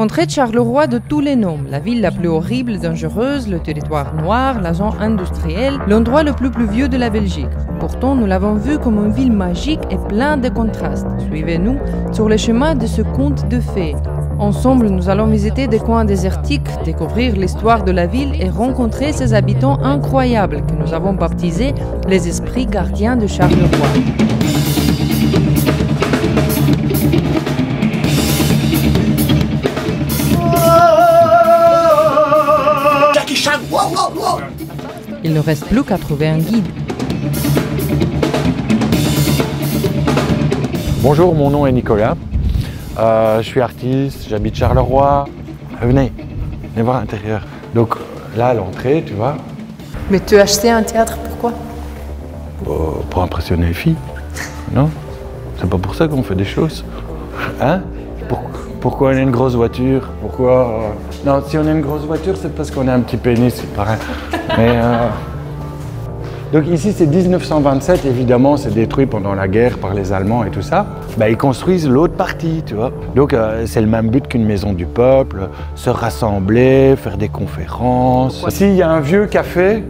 On traite Charleroi de tous les noms, la ville la plus horrible, dangereuse, le territoire noir, la zone industrielle, l'endroit le plus pluvieux de la Belgique. Pourtant, nous l'avons vu comme une ville magique et pleine de contrastes. Suivez-nous sur le chemin de ce conte de fées. Ensemble, nous allons visiter des coins désertiques, découvrir l'histoire de la ville et rencontrer ses habitants incroyables que nous avons baptisés les esprits gardiens de Charleroi. Il ne reste plus qu'à trouver un guide. Bonjour, mon nom est Nicolas. Je suis artiste, j'habite Charleroi. Venez voir l'intérieur. Donc là, à l'entrée, tu vois. Mais tu as acheté un théâtre, pourquoi? Pour impressionner les filles. Non? C'est pas pour ça qu'on fait des choses. Hein? Pourquoi on a une grosse voiture? Pourquoi... Non, si on a une grosse voiture, c'est parce qu'on a un petit pénis, c'est pareil. Mais, Donc ici, c'est 1927, évidemment, c'est détruit pendant la guerre par les Allemands et tout ça. Bah, ils construisent l'autre partie, tu vois. Donc c'est le même but qu'une maison du peuple, se rassembler, faire des conférences. Ici, il y a un vieux café.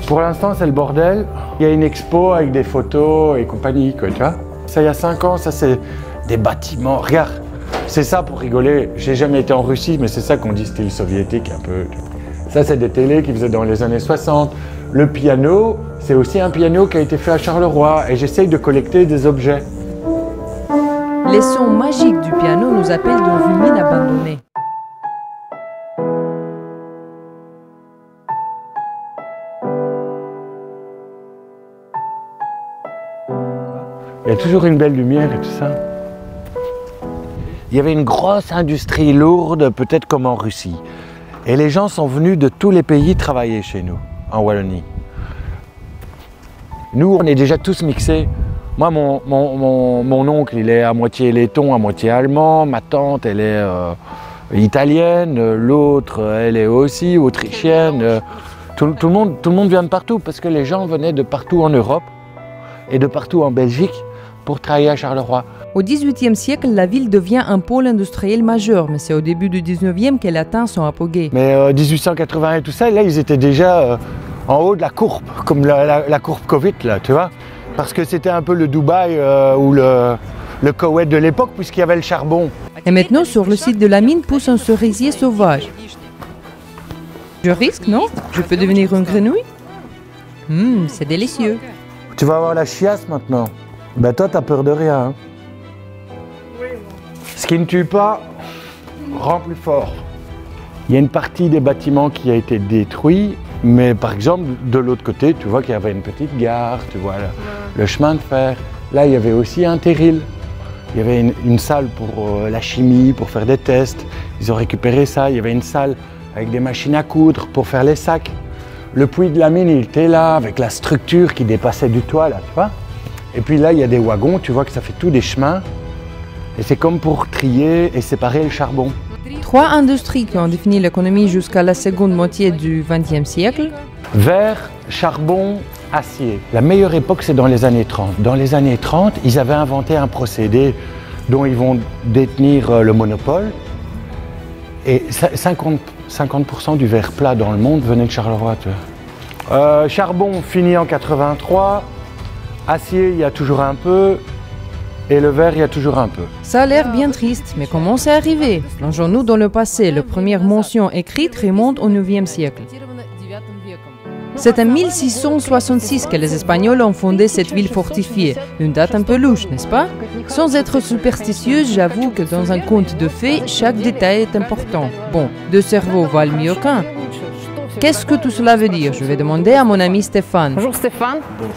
Pour l'instant, c'est le bordel. Il y a une expo avec des photos et compagnie, quoi, tu vois. Ça, il y a 5 ans, ça, c'est des bâtiments. Regarde, c'est ça pour rigoler. J'ai jamais été en Russie, mais c'est ça qu'on dit style soviétique un peu. Ça, c'est des télés qu'ils faisaient dans les années 60. Le piano, c'est aussi un piano qui a été fait à Charleroi. Et j'essaye de collecter des objets. Les sons magiques du piano nous appellent dans une mine abandonnée. Il y a toujours une belle lumière et tout ça. Il y avait une grosse industrie lourde, peut-être comme en Russie. Et les gens sont venus de tous les pays travailler chez nous, en Wallonie. Nous, on est déjà tous mixés. Moi, mon oncle, il est à moitié letton, à moitié allemand. Ma tante, elle est italienne. L'autre, elle est aussi autrichienne. Tout le monde vient de partout, parce que les gens venaient de partout en Europe et de partout en Belgique pour travailler à Charleroi. Au XVIIIe siècle, la ville devient un pôle industriel majeur, mais c'est au début du XIXe qu'elle atteint son apogée. Mais 1880 et tout ça, là, ils étaient déjà en haut de la courbe, comme la courbe Covid, là, tu vois. Parce que c'était un peu le Dubaï ou le Koweït de l'époque, puisqu'il y avait le charbon. Et maintenant, sur le site de la mine, pousse un cerisier sauvage. Je risque, non? Je peux devenir une grenouille? C'est délicieux. Tu vas avoir la chiasse maintenant. Ben toi, t'as peur de rien. Hein. Ce qui ne tue pas rend plus fort. Il y a une partie des bâtiments qui a été détruite, mais par exemple, de l'autre côté, tu vois qu'il y avait une petite gare, tu vois le chemin de fer. Là, il y avait aussi un terril. Il y avait une salle pour la chimie, pour faire des tests. Ils ont récupéré ça. Il y avait une salle avec des machines à coudre pour faire les sacs. Le puits de la mine, il était là, avec la structure qui dépassait du toit, là, tu vois. Et puis là, il y a des wagons, tu vois que ça fait tous des chemins. Et c'est comme pour trier et séparer le charbon. 3 industries qui ont défini l'économie jusqu'à la seconde moitié du XXe siècle. Verre, charbon, acier. La meilleure époque, c'est dans les années 30. Dans les années 30, ils avaient inventé un procédé dont ils vont détenir le monopole. Et 50% du verre plat dans le monde venait de Charleroi. Tu vois. Charbon fini en 83. Acier, il y a toujours un peu. Et le verre, il y a toujours un peu. Ça a l'air bien triste, mais comment c'est arrivé? Plongeons-nous dans le passé. La première mention écrite remonte au IXe siècle. C'est en 1666 que les Espagnols ont fondé cette ville fortifiée. Une date un peu louche, n'est-ce pas? Sans être superstitieuse, j'avoue que dans un conte de fées, chaque détail est important. Bon, 2 cerveaux valent mieux qu'un. Qu'est-ce que tout cela veut dire? Je vais demander à mon ami Stéphane. Bonjour Stéphane. Bonjour.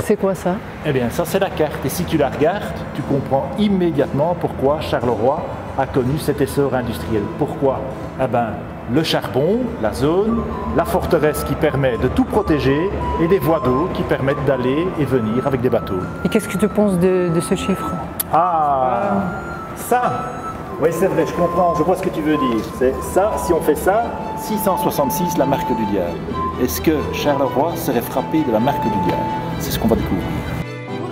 C'est quoi ça? Eh bien, ça c'est la carte. Et si tu la regardes, tu comprends immédiatement pourquoi Charleroi a connu cet essor industriel. Pourquoi? Eh bien, le charbon, la zone, la forteresse qui permet de tout protéger et des voies d'eau qui permettent d'aller et venir avec des bateaux. Et qu'est-ce que tu penses de ce chiffre? Ah, ça! Oui, c'est vrai, je comprends, je vois ce que tu veux dire. C'est ça, si on fait ça, 666, la marque du diable. Est-ce que Charleroi serait frappé de la marque du diable? C'est ce qu'on va découvrir.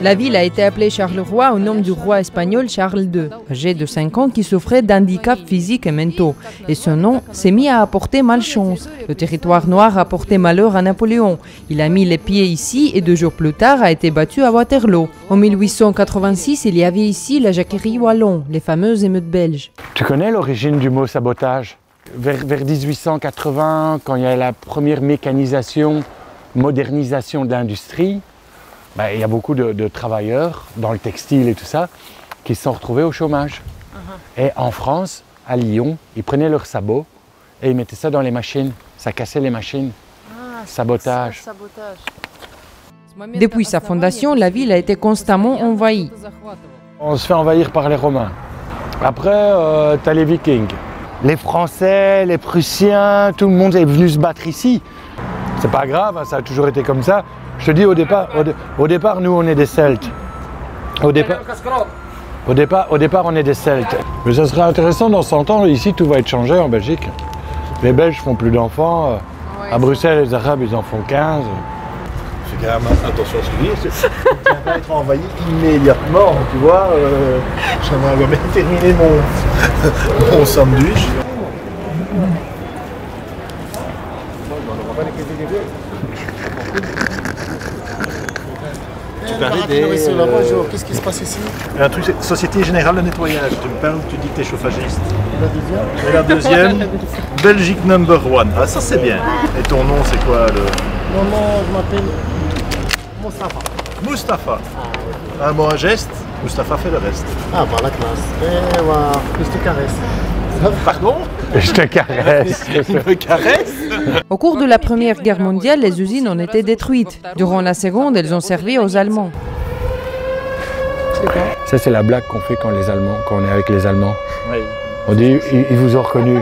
La ville a été appelée Charleroi au nom du roi espagnol Charles II, âgé de 5 ans qui souffrait d'handicaps physiques et mentaux. Et ce nom s'est mis à apporter malchance. Le territoire noir a porté malheur à Napoléon. Il a mis les pieds ici et 2 jours plus tard a été battu à Waterloo. En 1886, il y avait ici la Jacquerie Wallon, les fameuses émeutes belges. Tu connais l'origine du mot sabotage? Vers 1880, quand il y a la première mécanisation, modernisation de l'industrie, il y a beaucoup de travailleurs dans le textile et tout ça qui se sont retrouvés au chômage. Et en France, à Lyon, ils prenaient leurs sabots et ils mettaient ça dans les machines. Ça cassait les machines. Sabotage. Depuis sa fondation, la ville a été constamment envahie. On se fait envahir par les Romains. Après, tu as les Vikings. Les Français, les Prussiens, tout le monde est venu se battre ici. C'est pas grave, hein, ça a toujours été comme ça. Je te dis, au départ, nous, on est des Celtes. Au départ, on est des Celtes. Mais ça serait intéressant dans 100 ans, ici, tout va être changé en Belgique. Les Belges font plus d'enfants. À Bruxelles, les Arabes, ils en font 15. Fais quand même attention à ce que tu dis. Tu vas être envahi immédiatement, tu vois. J'aimerais bien terminer mon sandwich. Tu parlais des... Bonjour, qu'est-ce qui se passe ici? Un truc, c'est Société Générale de Nettoyage. Tu me parles, tu dis que tu es chauffagiste. La deuxième? Et la deuxième, Belgique number 1. Ah, ça c'est bien. Et ton nom, c'est quoi le... Mon nom, je m'appelle Moustapha. Moustapha. Un mot, un geste, Moustapha fait le reste. Ah, bah la classe. Et voilà, je te caresse. Pardon? Je te caresse. Il me caresse? Au cours de la Première Guerre mondiale, les usines ont été détruites. Durant la Seconde, elles ont servi aux Allemands. Ça, c'est la blague qu'on fait quand on est avec les Allemands. Oui. On dit, ils vous ont reconnu.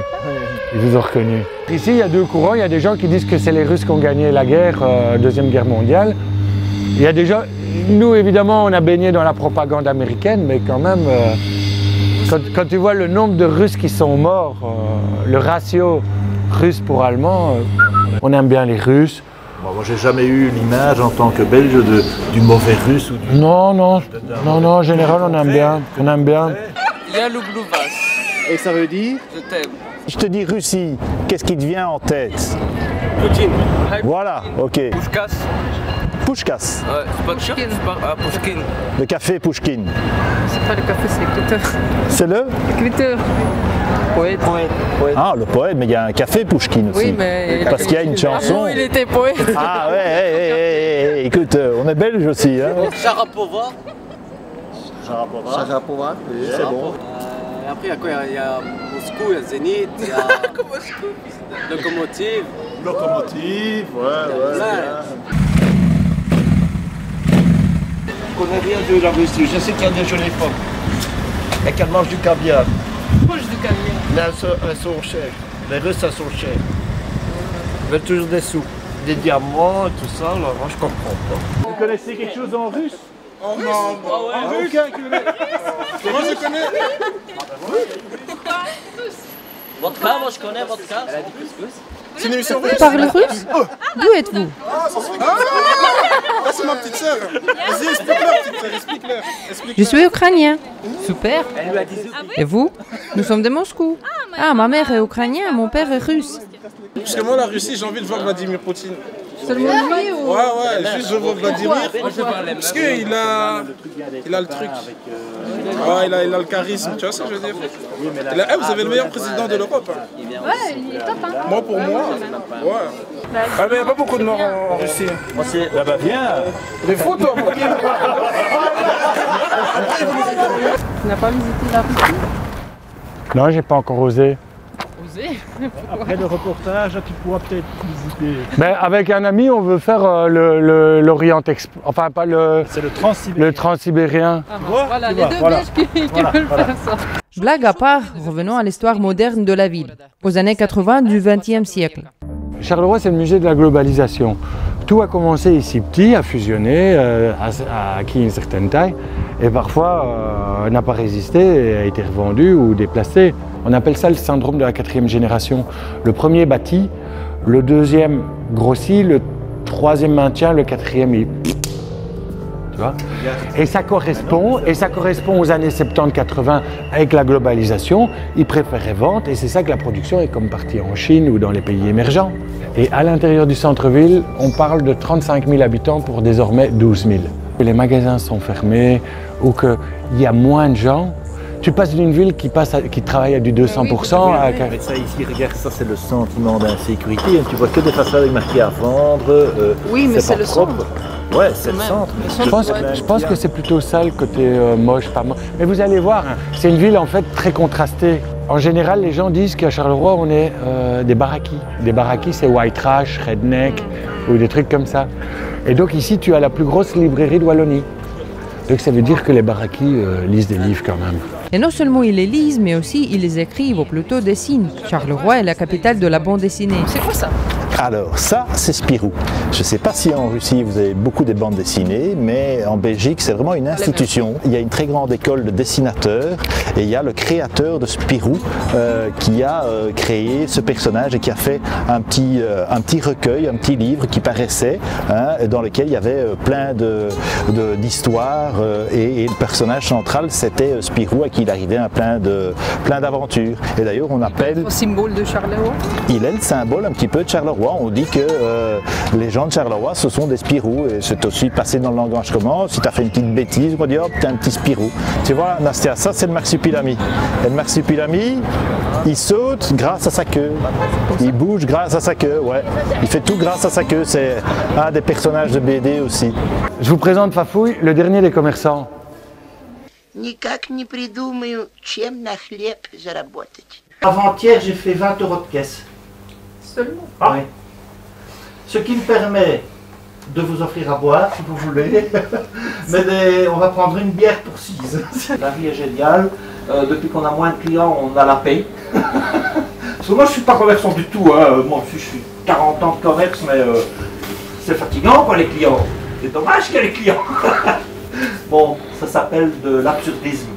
Ils vous ont reconnu. Ici, il y a 2 courants. Il y a des gens qui disent que c'est les Russes qui ont gagné la guerre, Deuxième Guerre mondiale. Il y a des gens... Nous, évidemment, on a baigné dans la propagande américaine, mais quand même, quand tu vois le nombre de Russes qui sont morts, le ratio russe pour allemand, on aime bien les Russes. Bon, moi, j'ai jamais eu l'image en tant que Belge du mauvais Russe ou du... Non, en général, on aime bien. On aime bien. Et ça veut dire? Je t'aime. Je te dis Russie, qu'est-ce qui te vient en tête? Poutine. Voilà, ok. Pushkas. Pushkas. Ouais, c'est pas Pushkin. Pushkin. Le café Pushkin. C'est pas le café, c'est l'écriteur. C'est le? L'écriteur. Poète. Ah, le poète, mais il y a un café Pushkin aussi. Oui, mais... Parce qu'il y a une chanson. il était poète. Ah ouais, écoute, on est belge aussi. Hein. Sharapova. Sharapova, oui, c'est bon. Et après, il y a quoi? Il y a Moscou, il y a Zénith, il y a Locomotive. Locomotive, ouais. Je connais rien de la Russie, je sais qu'il y a des jolies femmes. Et qu'elles mangent du caviar. Mange du caviar. Mais elles sont chères. Les Russes, elles sont chères. Ils veulent toujours des sous. Des diamants et tout ça, alors moi je comprends pas. Vous connaissez quelque chose en russe? Oh non, Aucun qui connaît. moi je connais. Vodka, moi je connais vodka. Elle a dit couscous. C'est une émission Vous russe? parlez russe? D'où êtes-vous? Ah, c'est ma petite sœur. Vas-y, explique-leur, petite sœur, explique-leur. Je suis ukrainien. Super. Et vous? Nous sommes de Moscou. Ah, ma mère est ukrainienne, mon père est russe. Parce que moi, la Russie, j'ai envie de voir Vladimir Poutine. Seulement lui ou... Ouais, juste je vois Vladimir. Parce qu'il a le truc. Ouais, il a le charisme, tu vois ce que je veux dire. Vous avez le meilleur président de l'Europe. Ouais, il est top, hein. Moi, pour moi, ouais. Ah, mais il n'y a pas beaucoup de morts en Russie. Moi, c'est... Ah bah viens. T'es fou, toi, pour qui? Tu n'as pas visité la Russie? Non, j'ai pas encore osé. Osé? Après le reportage, tu pourras peut-être visiter. Mais avec un ami, on veut faire l'Orient Express. Enfin, pas le... C'est le Transsibérien. Le Transsibérien. Voilà, Tu les vois, deux voilà. Belges qui veulent faire ça. Blague à part, revenons à l'histoire moderne de la ville, aux années 80 du XXe siècle. Charleroi, c'est le musée de la globalisation. Tout a commencé ici petit, a fusionné, a acquis une certaine taille, et parfois n'a pas résisté et a été revendu ou déplacé. On appelle ça le syndrome de la 4e génération. Le premier bâtit, le deuxième grossit, le troisième maintient, le quatrième il... Tu vois. Et ça correspond aux années 70-80 avec la globalisation. Ils préféraient vendre et c'est ça que la production est comme partie en Chine ou dans les pays émergents. Et à l'intérieur du centre-ville, on parle de 35 000 habitants pour désormais 12 000. Les magasins sont fermés ou qu'il y a moins de gens. Tu passes d'une ville qui travaille à du 200%. Mais ça ici, regarde, ça c'est le sentiment d'insécurité. Tu vois que des façades marquées à vendre. Oui, mais c'est le propre. centre. Ouais, c'est le centre. Je pense que c'est plutôt ça le côté moche, pas moche. Mais vous allez voir, hein, c'est une ville en fait très contrastée. En général, les gens disent qu'à Charleroi, on est des baraquis. Des baraquis, c'est white trash, redneck ou des trucs comme ça. Et donc ici, tu as la plus grosse librairie de Wallonie. Donc ça veut dire que les baraquis lisent des livres quand même. Et non seulement ils les lisent, mais aussi ils les écrivent ou plutôt dessinent. Charleroi est la capitale de la bande dessinée. C'est quoi ça? Alors ça, c'est Spirou. Je ne sais pas si en Russie vous avez beaucoup de bandes dessinées, mais en Belgique c'est vraiment une institution. Il y a une très grande école de dessinateurs et il y a le créateur de Spirou qui a créé ce personnage et qui a fait un petit recueil, un petit livre qui paraissait, hein, dans lequel il y avait plein d'histoires et le personnage central c'était Spirou à qui il arrivait plein d'aventures. Et d'ailleurs on appelle... Au symbole de Charleroi? Il est le symbole un petit peu de Charleroi. On dit que les gens de Charleroi, ce sont des Spirou. Et c'est aussi passé dans le langage commun. Si tu as fait une petite bêtise, on dit hop, t'es un petit Spirou. Tu vois, Nastia, ça c'est le marsupilami. Et le marsupilami, il saute grâce à sa queue. Il bouge grâce à sa queue, ouais. Il fait tout grâce à sa queue. C'est un des personnages de BD aussi. Je vous présente Fafouille, le dernier des commerçants. Никак не придумаю, чем на хлеб заработать. Avant-hier, j'ai fait 20 € de caisse. Seulement? Ah. Oui. Ce qui me permet de vous offrir à boire, si vous voulez. Mais on va prendre une bière pour 6. La vie est géniale. Depuis qu'on a moins de clients, on a la paix. Parce que moi, je ne suis pas commerçant du tout. Hein. Moi aussi, je suis 40 ans de commerce, mais c'est fatigant, quoi, les clients. C'est dommage qu'il y ait les clients. Bon, ça s'appelle de l'absurdisme.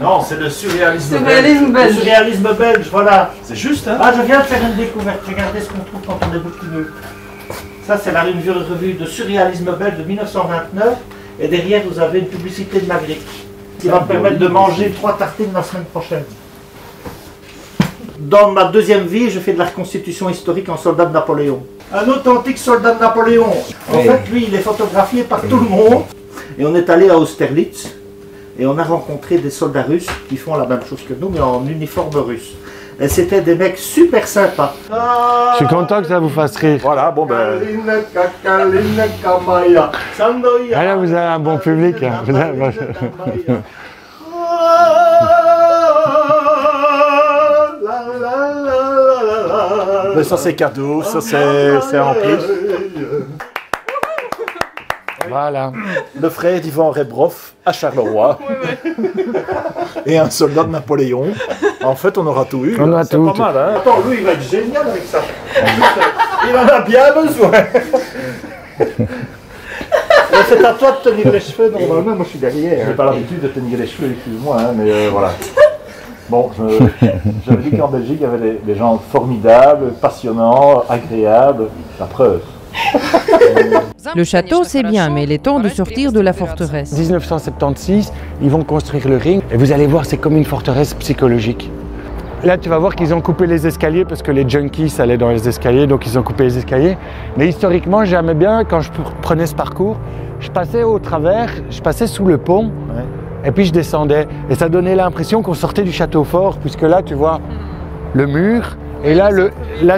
Non, c'est le surréalisme belge. Le surréalisme belge, voilà. C'est juste, hein? Ah, je viens de faire une découverte. Regardez ce qu'on trouve quand on est bouquineux. Ça, c'est la revue de surréalisme belge de 1929. Et derrière, vous avez une publicité de Magritte qui va me permettre de manger 3 tartines la semaine prochaine. Dans ma deuxième vie, je fais de la reconstitution historique en soldat de Napoléon. Un authentique soldat de Napoléon. En fait, lui, il est photographié par tout le monde. Et on est allé à Austerlitz. Et on a rencontré des soldats russes qui font la même chose que nous, mais en uniforme russe. Et c'était des mecs super sympas. Je suis content que ça vous fasse rire. Voilà, bon ben... Ah là, vous avez un bon public. Hein. Mais ça c'est cadeau, ça c'est en plus. Voilà. Le frère d'Ivan Rebrov à Charleroi. Et un soldat de Napoléon. En fait, on aura tout eu. On a c'est tout. pas mal, hein? Attends, lui, il va être génial avec ça. Il en a bien besoin. C'est à toi de tenir les cheveux, normalement, moi je suis derrière. J'ai pas l'habitude de tenir les cheveux, excuse-moi, hein, mais voilà. Bon, j'avais dit qu'en Belgique, il y avait des gens formidables, passionnants, agréables. La preuve. Le château, c'est bien, mais il est temps de sortir de la forteresse. 1976, ils vont construire le ring. Et vous allez voir, c'est comme une forteresse psychologique. Là, tu vas voir qu'ils ont coupé les escaliers parce que les junkies allaient dans les escaliers, donc ils ont coupé les escaliers. Mais historiquement, j'aimais bien, quand je prenais ce parcours, je passais au travers, je passais sous le pont, et puis je descendais. Et ça donnait l'impression qu'on sortait du château fort, puisque là, tu vois le mur, et là,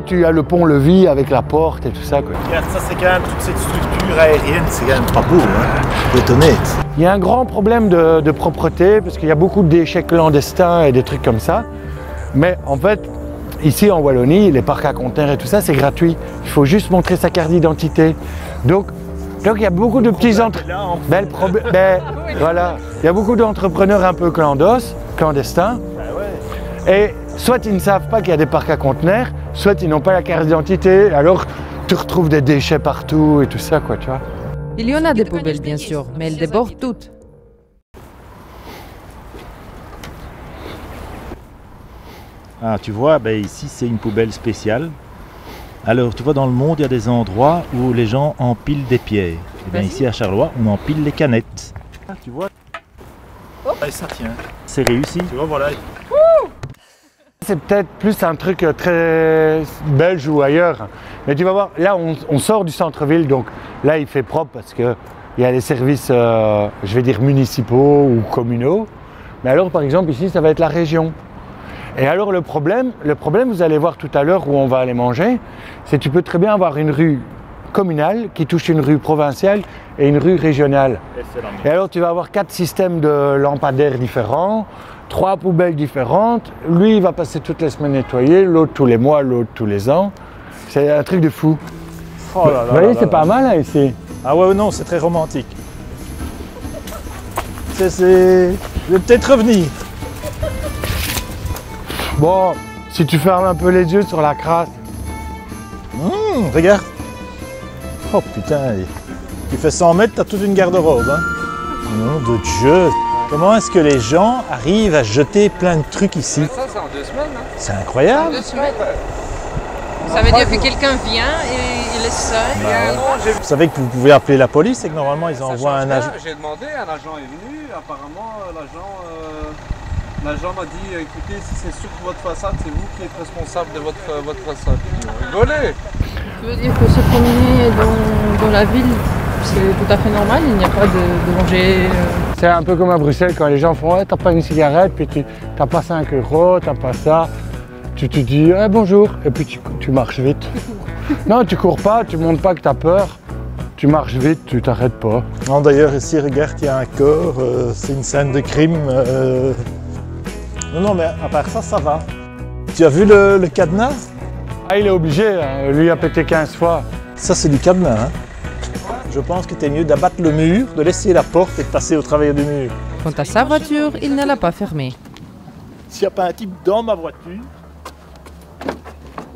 tu as le pont-levis avec la porte et tout ça, quoi. Regarde, ça c'est quand même toute cette structure aérienne, c'est quand même pas beau, hein. Faut être honnête. Il y a un grand problème de propreté, parce qu'il y a beaucoup de déchets clandestins et des trucs comme ça. Mais en fait, ici en Wallonie, les parcs à conteneurs et tout ça, c'est gratuit. Il faut juste montrer sa carte d'identité. Donc il y a beaucoup de petits voilà, il y a beaucoup d'entrepreneurs un peu clandestins. Et soit ils ne savent pas qu'il y a des parcs à conteneurs, soit ils n'ont pas la carte d'identité. Alors tu retrouves des déchets partout et tout ça, quoi, tu vois. Il y en a des poubelles, bien sûr, mais elles débordent toutes. Ah, tu vois, ben ici c'est une poubelle spéciale. Alors, tu vois, dans le monde, il y a des endroits où les gens empilent des pierres. Et bien ici à Charleroi, on empile les canettes. Ah, tu vois. Ah, ça tient. C'est réussi. Tu vois, voilà. C'est peut-être plus un truc très belge ou ailleurs. Mais tu vas voir, là on sort du centre-ville, donc là il fait propre parce qu'il y a les services, je vais dire municipaux ou communaux. Mais alors par exemple ici ça va être la région. Et alors le problème, vous allez voir tout à l'heure où on va aller manger, c'est que tu peux très bien avoir une rue communale qui touche une rue provinciale et une rue régionale. Et alors tu vas avoir 4 systèmes de lampadaires différents, 3 poubelles différentes. Lui il va passer toutes les semaines nettoyer, l'autre tous les mois, l'autre tous les ans. C'est un truc de fou. Oh là là, vous voyez, c'est pas mal là, ici. Ah ouais, non, c'est très romantique. Je vais peut-être revenir. Bon, si tu fermes un peu les yeux sur la crasse. Regarde. Oh putain, tu fais 100 mètres, t'as toute une garde-robe. Hein. Nom de Dieu. Comment est-ce que les gens arrivent à jeter plein de trucs ici? Ça, c'est en 2 semaines. Hein. C'est incroyable. 2 semaines. Ça veut dire que quelqu'un vient et il est seul. Vous savez que vous pouvez appeler la police et que normalement ils envoient un agent. J'ai demandé, un agent est venu, apparemment l'agent m'a dit écoutez, si c'est sur votre façade, c'est vous qui êtes responsable de votre façade. Rigolez. Tu veux dire que se promener dans la ville, c'est tout à fait normal, il n'y a pas de danger. C'est un peu comme à Bruxelles quand les gens font ouais, t'as pas une cigarette, puis t'as pas 5 €, t'as pas ça. Tu te dis ah, bonjour, et puis tu marches vite. Non, tu cours pas, tu montres pas que t'as peur. Tu marches vite, tu t'arrêtes pas. Non, d'ailleurs, ici, regarde, il y a un corps, c'est une scène de crime. Non, mais à part ça, ça va. Tu as vu le cadenas? Ah, il est obligé, hein. Lui a pété 15 fois. Ça, c'est du cadenas. Hein. Je pense que c'est mieux d'abattre le mur, de laisser la porte et de passer au travers du mur. Quant à sa voiture, il ne l'a pas fermée. S'il n'y a pas un type dans ma voiture,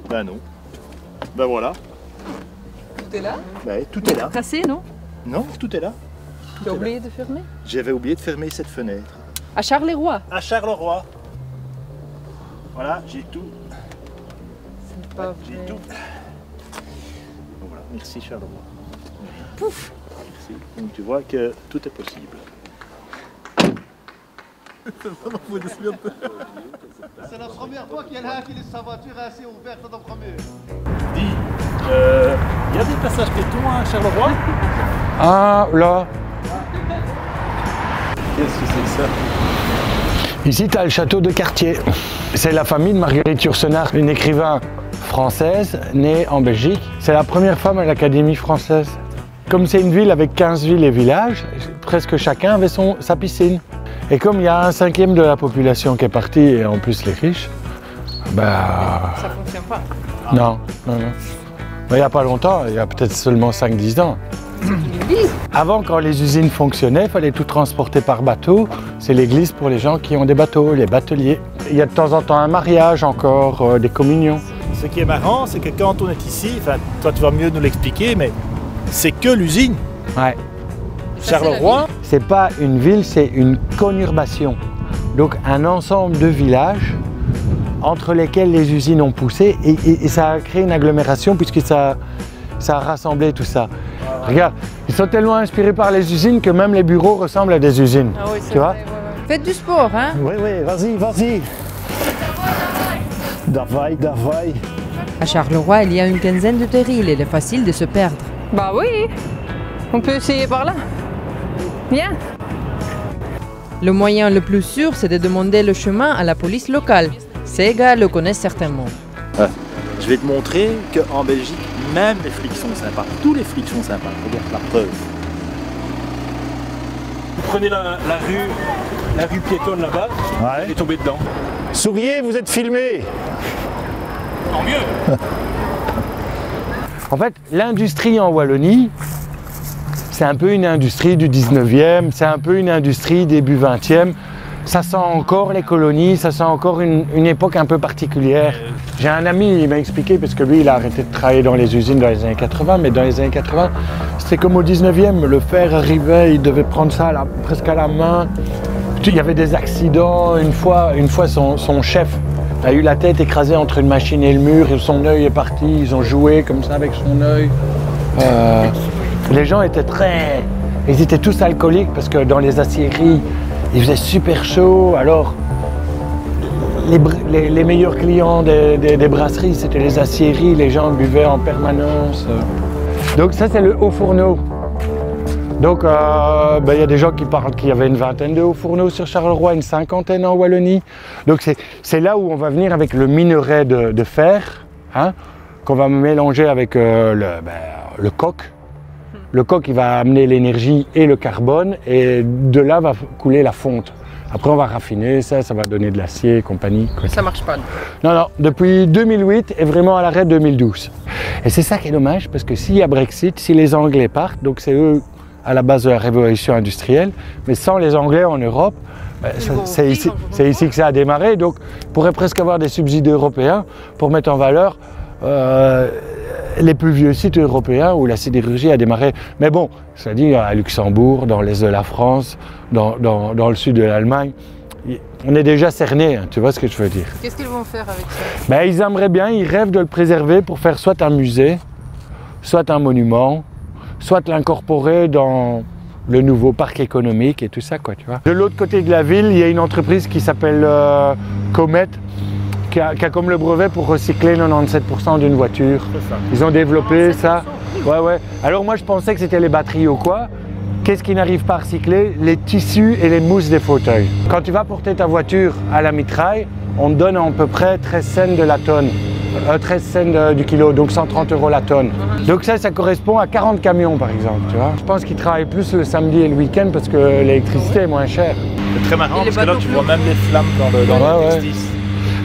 ben non. Ben voilà. Tout est là? Ben, tout est là. Tracé, non? Non, tout est là. Tu as oublié de fermer? J'avais oublié de fermer cette fenêtre. À Charleroi? À Charleroi. Voilà, j'ai tout. C'est pas J'ai vrai. tout. Donc voilà, merci Charleroi. Pouf! Merci. Donc tu vois que tout est possible. C'est la première fois qu'il y en a un qui laisse sa voiture assez ouverte en premier. Dis, il y a des passages piétons à Charleroi? Ah, là. Qu'est-ce que c'est que ça? Ici, tu as le château de Cartier. C'est la famille de Marguerite Yourcenar, une écrivain française née en Belgique. C'est la première femme à l'Académie française. Comme c'est une ville avec 15 villes et villages, presque chacun avait sa piscine. Et comme il y a 1/5 de la population qui est partie, et en plus les riches, bah... Ça fonctionne pas. Non. Il n'y a pas longtemps, il y a peut-être seulement 5-10 ans. Avant, quand les usines fonctionnaient, il fallait tout transporter par bateau. C'est l'église pour les gens qui ont des bateaux, les bateliers. Il y a de temps en temps un mariage encore, des communions. Ce qui est marrant, c'est que quand on est ici, enfin, toi tu vas mieux nous l'expliquer, mais c'est que l'usine. Ouais. Charleroi, C'est pas une ville, c'est une conurbation. Donc un ensemble de villages entre lesquels les usines ont poussé et ça a créé une agglomération puisque ça a rassemblé tout ça. Regarde, ils sont tellement inspirés par les usines que même les bureaux ressemblent à des usines. Ah oui, tu vois? Faites du sport, hein? oui, vas-y. Davai. À Charleroi, il y a une quinzaine de terrils et il est facile de se perdre. Bah oui. On peut essayer par là. Viens. Le moyen le plus sûr, c'est de demander le chemin à la police locale. Ces gars le connaissent certainement. Je vais te montrer qu'en Belgique, même les flics sont sympas. Tous les flics sont sympas. Regarde la preuve. Vous prenez la rue piétonne là-bas, et tombez dedans. Souriez, vous êtes filmés. Tant mieux. En fait, l'industrie en Wallonie, c'est un peu une industrie du 19e, c'est un peu une industrie début 20e. Ça sent encore les colonies, ça sent encore une époque un peu particulière. J'ai un ami, il m'a expliqué, parce que lui, il a arrêté de travailler dans les usines dans les années 80, mais dans les années 80, c'était comme au 19e, le fer arrivait, il devait prendre ça presque à la main. Il y avait des accidents, une fois son chef a eu la tête écrasée entre une machine et le mur, et son œil est parti, ils ont joué comme ça avec son œil. Les gens étaient ils étaient tous alcooliques parce que dans les aciéries, il faisait super chaud. Alors, les meilleurs clients des brasseries, c'était les aciéries. Les gens buvaient en permanence. Donc ça, c'est le haut fourneau. Donc, il y a des gens qui parlent qu'il y avait une vingtaine de hauts fourneaux sur Charleroi, une cinquantaine en Wallonie. Donc c'est là où on va venir avec le minerai de fer, hein, qu'on va mélanger avec le coq. Le coq, il va amener l'énergie et le carbone, et de là va couler la fonte. Après, on va raffiner ça va donner de l'acier et compagnie. Mais ça marche pas. Non, depuis 2008 et vraiment à l'arrêt 2012. Et c'est ça qui est dommage, parce que s'il y a Brexit, si les Anglais partent, donc c'est eux à la base de la révolution industrielle, mais sans les Anglais en Europe, c'est ici que ça a démarré. Donc, on pourrait presque avoir des subsides européens pour mettre en valeur les plus vieux sites européens où la sidérurgie a démarré. Mais bon, ça dit à Luxembourg, dans l'est de la France, dans le sud de l'Allemagne, on est déjà cerné, hein, tu vois ce que je veux dire. Qu'est-ce qu'ils vont faire avec ça? Ils aimeraient bien, ils rêvent de le préserver pour faire soit un musée, soit un monument, soit l'incorporer dans le nouveau parc économique et tout ça, quoi, tu vois. De l'autre côté de la ville, il y a une entreprise qui s'appelle Comet, qui a comme le brevet pour recycler 97% d'une voiture. Ils ont développé ça. Ouais. Alors moi, je pensais que c'était les batteries ou quoi. Qu'est-ce qui n'arrive pas à recycler? Les tissus et les mousses des fauteuils. Quand tu vas porter ta voiture à la mitraille, on te donne à peu près 13 cents de la tonne. 13 cents du kilo, donc 130 € la tonne. Donc ça correspond à 40 camions par exemple, tu vois. Je pense qu'ils travaillent plus le samedi et le week-end parce que l'électricité est moins chère. C'est très marrant parce que là tu vois même les flammes dans l'interstice.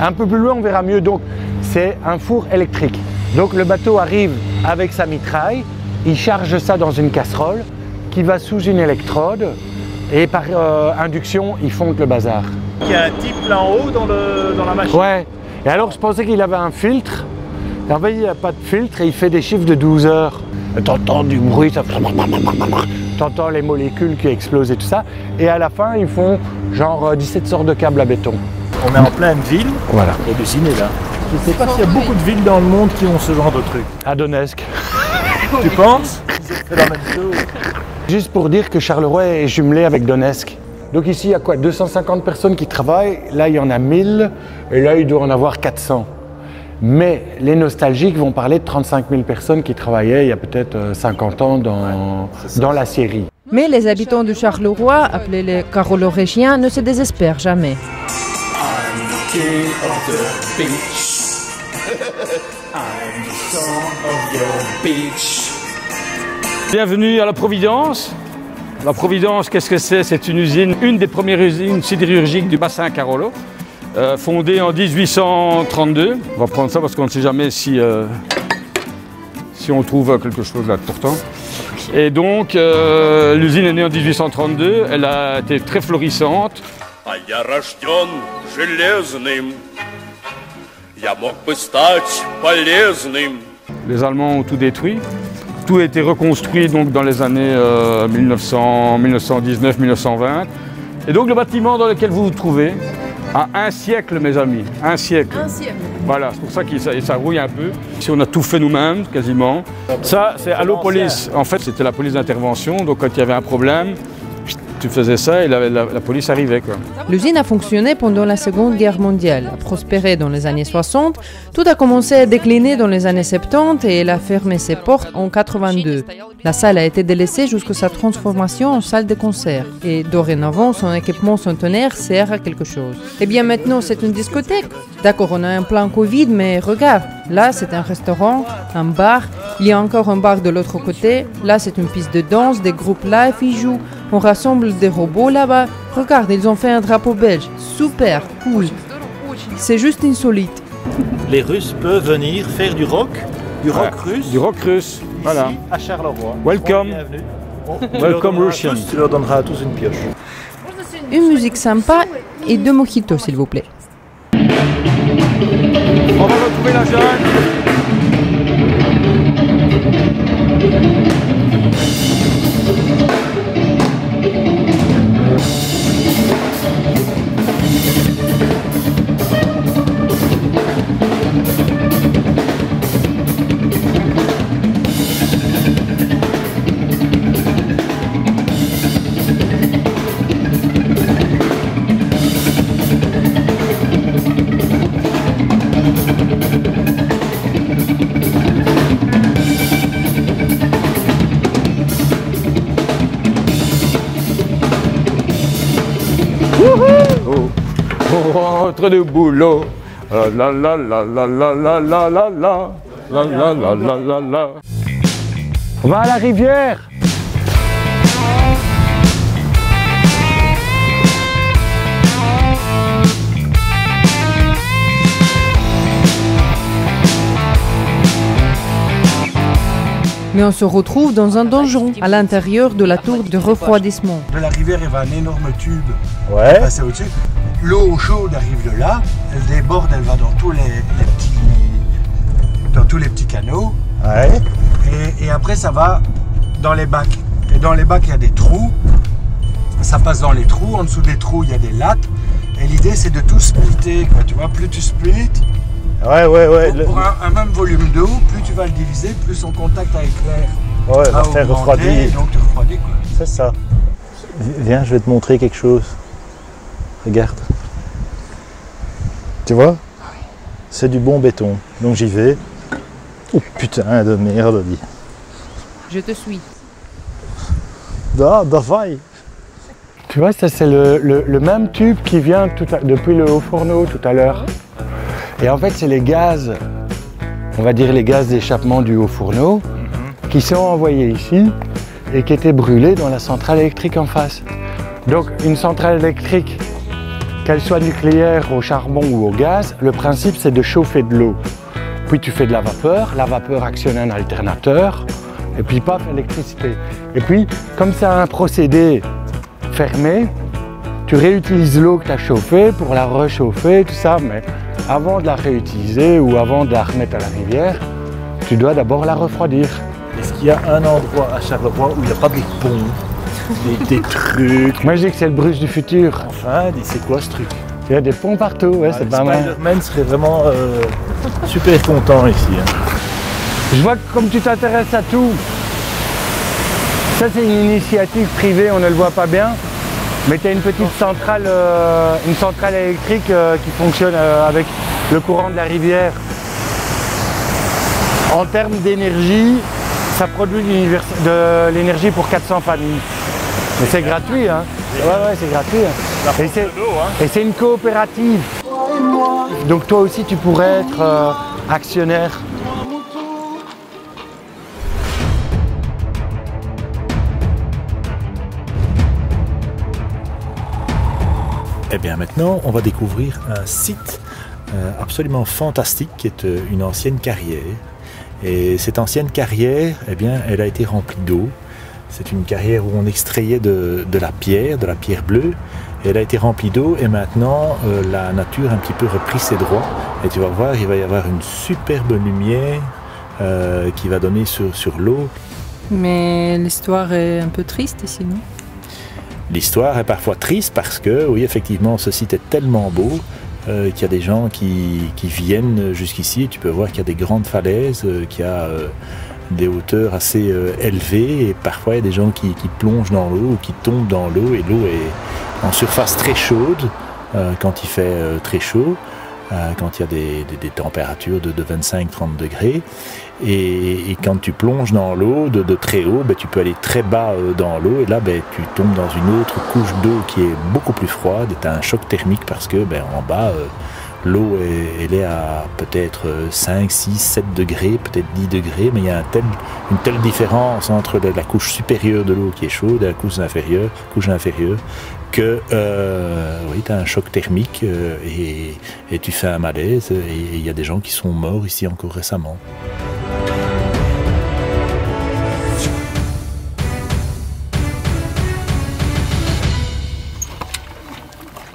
Un peu plus loin on verra mieux, donc c'est un four électrique. Donc le bateau arrive avec sa mitraille, il charge ça dans une casserole qui va sous une électrode et par induction il fonde le bazar. Il y a un type là en haut dans la machine. Ouais. Et alors je pensais qu'il avait un filtre, et en fait il n'y a pas de filtre et il fait des chiffres de 12 heures. T'entends du bruit, t'entends les molécules qui explosent et tout ça. Et à la fin ils font genre 17 sortes de câbles à béton. On est en pleine ville, voilà. Et l'usine est là. Je ne sais pas s'il y a beaucoup de villes dans le monde qui ont ce genre de truc. À Donetsk. Tu penses? C'est la même chose. Juste pour dire que Charleroi est jumelé avec Donetsk. Donc ici, il y a quoi, 250 personnes qui travaillent, là il y en a 1000, et là il doit en avoir 400. Mais les nostalgiques vont parler de 35 000 personnes qui travaillaient il y a peut-être 50 ans dans l'acierie. Mais les habitants de Charleroi, appelés les Carolorégiens, ne se désespèrent jamais. Bienvenue à la Providence. La Providence, qu'est-ce que c'est? C'est une usine, une des premières usines sidérurgiques du bassin Carolo, fondée en 1832. On va prendre ça parce qu'on ne sait jamais si on trouve quelque chose là pourtant. Et donc, l'usine est née en 1832, elle a été très florissante. Les Allemands ont tout détruit. Tout a été reconstruit donc, dans les années 1919-1920. Et donc le bâtiment dans lequel vous vous trouvez a un siècle, mes amis. Un siècle. Un siècle. Voilà, c'est pour ça que ça rouille un peu. Ici, on a tout fait nous-mêmes, quasiment. Ça, c'est Allo Police. En fait, c'était la police d'intervention. Donc quand il y avait un problème, tu faisais ça et la police arrivait, quoi. L'usine a fonctionné pendant la Seconde Guerre mondiale, a prospéré dans les années 60, tout a commencé à décliner dans les années 70 et elle a fermé ses portes en 82. La salle a été délaissée jusqu'à sa transformation en salle de concert et dorénavant son équipement centenaire sert à quelque chose. Eh bien maintenant c'est une discothèque. D'accord, on a un plan Covid, mais regarde, là c'est un restaurant, un bar, il y a encore un bar de l'autre côté, là c'est une piste de danse, des groupes live y jouent, on rassemble des robots là-bas. Regarde, ils ont fait un drapeau belge, super, cool. C'est juste insolite. Les Russes peuvent venir faire du rock russe. Du rock russe, voilà. Ici, à Charleroi. Welcome. Welcome Russian. Tu leur donneras à tous une pioche. Une musique sympa et 2 mojitos s'il vous plaît. On va retrouver la jungle. rentre du boulot. La la la la la la la la la la la la la la la. On va à la rivière. Mais on se retrouve dans un donjon, à l'intérieur de la tour de refroidissement. De la rivière, il y avait un énorme tube Ouais. passé au-dessus. L'eau chaude arrive de là, elle déborde, elle va dans tous les petits canaux. Ouais. Et après, ça va dans les bacs. Et dans les bacs, il y a des trous. Ça passe dans les trous. En dessous des trous, il y a des lattes. Et l'idée, c'est de tout splitter, quoi. Tu vois, plus tu splits, Ouais. pour un même volume d'eau, plus tu vas le diviser, plus son contact avec l'air Ouais, va faire refroidir. et donc tu refroidis, quoi. C'est ça. Viens, je vais te montrer quelque chose. Regarde. Tu vois? C'est du bon béton. Donc j'y vais. Oh putain de merde, dit. Je te suis. Da vaille. Tu vois, ça c'est le même tube qui vient depuis le haut fourneau tout à l'heure. Et en fait, c'est les gaz, on va dire les gaz d'échappement du haut fourneau, qui sont envoyés ici et qui étaient brûlés dans la centrale électrique en face. Donc une centrale électrique, qu'elle soit nucléaire, au charbon ou au gaz, le principe c'est de chauffer de l'eau. Puis tu fais de la vapeur actionne un alternateur, et puis paf, électricité. Et puis, comme c'est un procédé fermé, tu réutilises l'eau que tu as chauffée pour la rechauffer, tout ça, mais avant de la réutiliser ou avant de la remettre à la rivière, tu dois d'abord la refroidir. Est-ce qu'il y a un endroit à Charleroi où il n'y a pas des ponts, des trucs? Moi je dis que c'est le Bruges du futur. Enfin, c'est quoi ce truc? Il y a des ponts partout, ouais, c'est pas mal. Spider-Man serait vraiment super content ici. Hein. Je vois que comme tu t'intéresses à tout, ça c'est une initiative privée, on ne le voit pas bien, mais tu as une petite centrale, électrique qui fonctionne avec le courant de la rivière. En termes d'énergie, ça produit de l'énergie pour 400 familles. Mais c'est gratuit, hein. Ouais, c'est gratuit. Hein. Et c'est une coopérative. Donc toi aussi, tu pourrais être actionnaire. Eh bien maintenant, on va découvrir un site absolument fantastique qui est une ancienne carrière. Et cette ancienne carrière, eh bien, elle a été remplie d'eau. C'est une carrière où on extrayait de la pierre bleue. Et elle a été remplie d'eau et maintenant la nature a un petit peu repris ses droits. Et tu vas voir, il va y avoir une superbe lumière qui va donner sur l'eau. Mais l'histoire est un peu triste ici, non? L'histoire est parfois triste parce que, oui, effectivement, ce site est tellement beau qu'il y a des gens qui viennent jusqu'ici et tu peux voir qu'il y a des grandes falaises, qu'il y a des hauteurs assez élevées et parfois il y a des gens qui plongent dans l'eau ou qui tombent dans l'eau et l'eau est en surface très chaude quand il fait très chaud, quand il y a des températures de 25-30 degrés. Et quand tu plonges dans l'eau de très haut, ben, tu peux aller très bas dans l'eau et là ben, tu tombes dans une autre couche d'eau qui est beaucoup plus froide et tu as un choc thermique parce que ben, en bas, l'eau elle est à peut-être 5, 6, 7 degrés, peut-être 10 degrés, mais il y a une telle différence entre la couche supérieure de l'eau qui est chaude et la couche inférieure que oui, tu as un choc thermique et tu fais un malaise et il y a des gens qui sont morts ici encore récemment.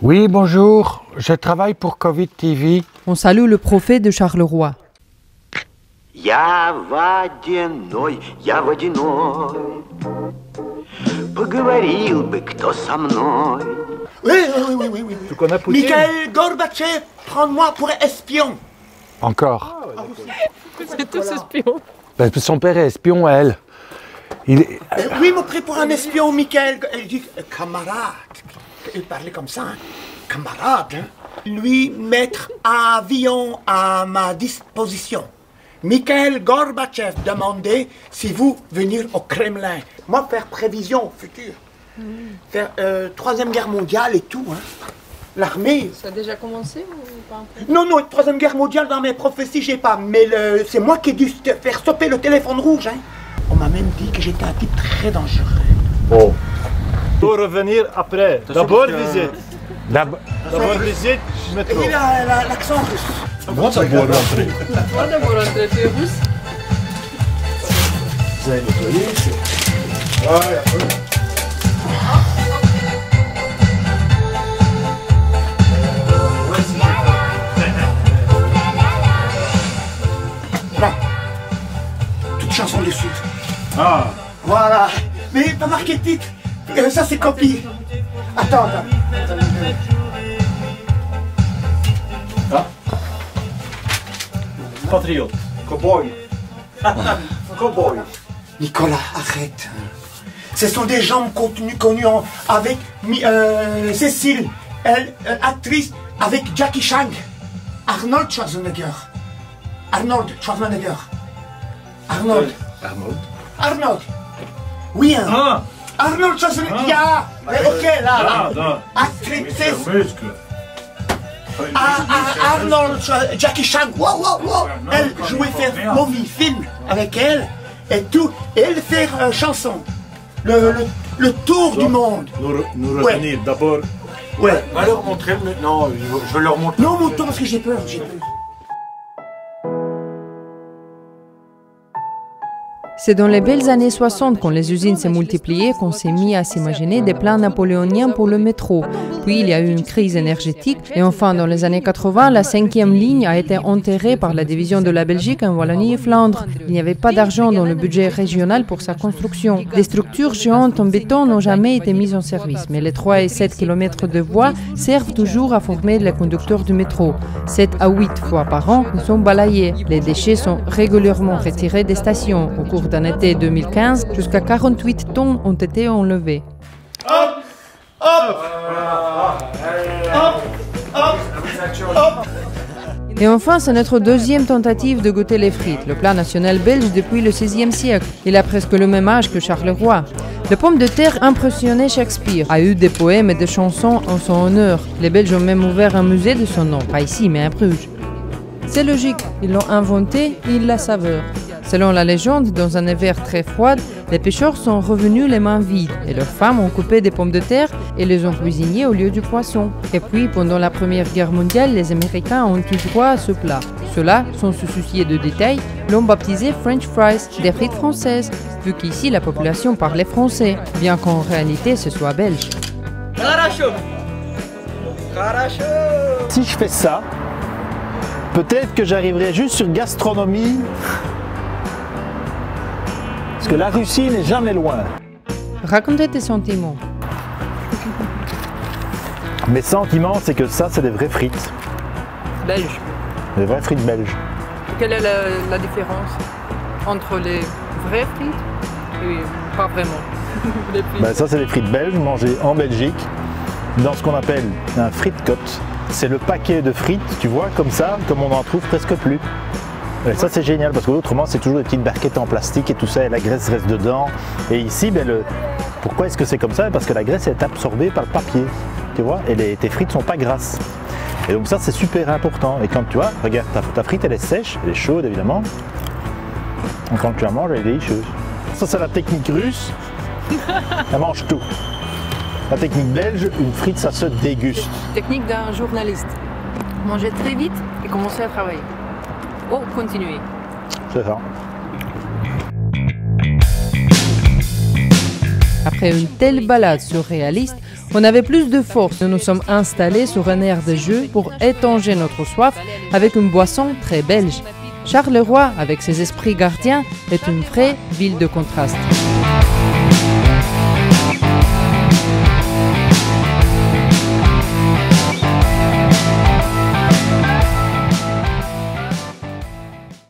Oui, bonjour, je travaille pour Covid TV. On salue le prophète de Charleroi. Я водяной, поговорил бы кто со мной. Oui. Tu connais Poutine? Mikhail Gorbatchev, prends-moi pour espion. Encore. C'est tous espions. Ben, son père est espion, elle. Oui, me pris pour un espion, Mikhail. Elle dit camarade. Il parlait comme ça, hein. Camarade. Hein. Lui mettre un avion à ma disposition. Mikhail Gorbatchev demandait si vous venir au Kremlin. Moi, faire prévision future. Faire Troisième Guerre mondiale et tout. Hein. l'armée. Ça a déjà commencé ou pas encore? Non, non, Troisième Guerre mondiale, dans mes prophéties, j'ai pas. Mais c'est moi qui ai dû faire stopper le téléphone rouge. Hein. On m'a même dit que j'étais un type très dangereux. Oh. Pour revenir après. D'abord visite. D'abord visite, métro. Il a l'accent russe. Moi, ça doit rentrer. Ah, d'abord rentrer, tu es russe? Vous avez nettoyé ici? Ouais, Là. Toute chanson dessus. Ah. Voilà. Mais pas marqué de titre. Ça, c'est copie. Attends. Ah. Patriote. Cowboy. Cowboy. Nicolas, arrête. Ce sont des gens connus avec Cécile, actrice, avec Jackie Chan, Arnold Schwarzenegger. Oui, hein. Ah. Arnold Schwarzenegger. Ah. Ok, là. Actrice. Arnold Schwarzenegger, Jackie Chan. Wow. Elle jouait faire movie, film avec elle et tout. Et elle fait chanson. Le tour du monde. Nous revenir d'abord. Ouais. Va leur montrer maintenant. Je vais leur montrer. Non, montre parce que j'ai peur. C'est dans les belles années 60, quand les usines s'est multipliées, qu'on s'est mis à s'imaginer des plans napoléoniens pour le métro. Puis il y a eu une crise énergétique et enfin dans les années 80, la 5e ligne a été enterrée par la division de la Belgique en Wallonie et Flandre. Il n'y avait pas d'argent dans le budget régional pour sa construction. Des structures géantes en béton n'ont jamais été mises en service, mais les 3 et 7 km de voies servent toujours à former les conducteurs du métro. 7 à 8 fois par an, ils sont balayés. Les déchets sont régulièrement retirés des stations. Au cours d'un été 2015, jusqu'à 48 tonnes ont été enlevées. Et enfin, c'est notre deuxième tentative de goûter les frites, le plat national belge depuis le XVIe siècle. Il a presque le même âge que Charleroi. Le pomme de terre impressionnait Shakespeare, a eu des poèmes et des chansons en son honneur. Les Belges ont même ouvert un musée de son nom, pas ici mais à Bruges. C'est logique, ils l'ont inventé et ils la savent. Selon la légende, dans un hiver très froid, les pêcheurs sont revenus les mains vides et leurs femmes ont coupé des pommes de terre et les ont cuisinées au lieu du poisson. Et puis, pendant la Première Guerre mondiale, les Américains ont eu droit à ce plat. Ceux-là, sans se soucier de détails, l'ont baptisé French fries, des frites françaises, vu qu'ici la population parlait français, bien qu'en réalité ce soit belge. Si je fais ça, peut-être que j'arriverai juste sur gastronomie. Parce que la Russie n'est jamais loin. Racontez tes sentiments. Mes sentiments, c'est que ça, c'est des vraies frites. Belge. Des vraies frites belges. Quelle est la différence entre les vraies frites et pas vraiment les frites? Ben ça, c'est des frites belges mangées en Belgique, dans ce qu'on appelle un frite-cote. C'est le paquet de frites, tu vois, comme ça, comme on n'en trouve presque plus. Et ça c'est génial parce que autrement c'est toujours des petites barquettes en plastique et tout ça et la graisse reste dedans. Et ici, ben, pourquoi est-ce que c'est comme ça? Parce que la graisse est absorbée par le papier, tu vois, et tes frites sont pas grasses. Et donc ça c'est super important. Et quand tu vois, regarde, ta frite elle est sèche, elle est chaude évidemment. Et quand tu la manges elle est délicieuse. Ça c'est la technique russe, elle mange tout. La technique belge, une frite ça se déguste. Technique d'un journaliste. Manger très vite et commencer à travailler. Oh, continuez. C'est ça. Après une telle balade surréaliste, on avait plus de force. Nous nous sommes installés sur un air de jeu pour étanger notre soif avec une boisson très belge. Charleroi, avec ses esprits gardiens, est une vraie ville de contraste.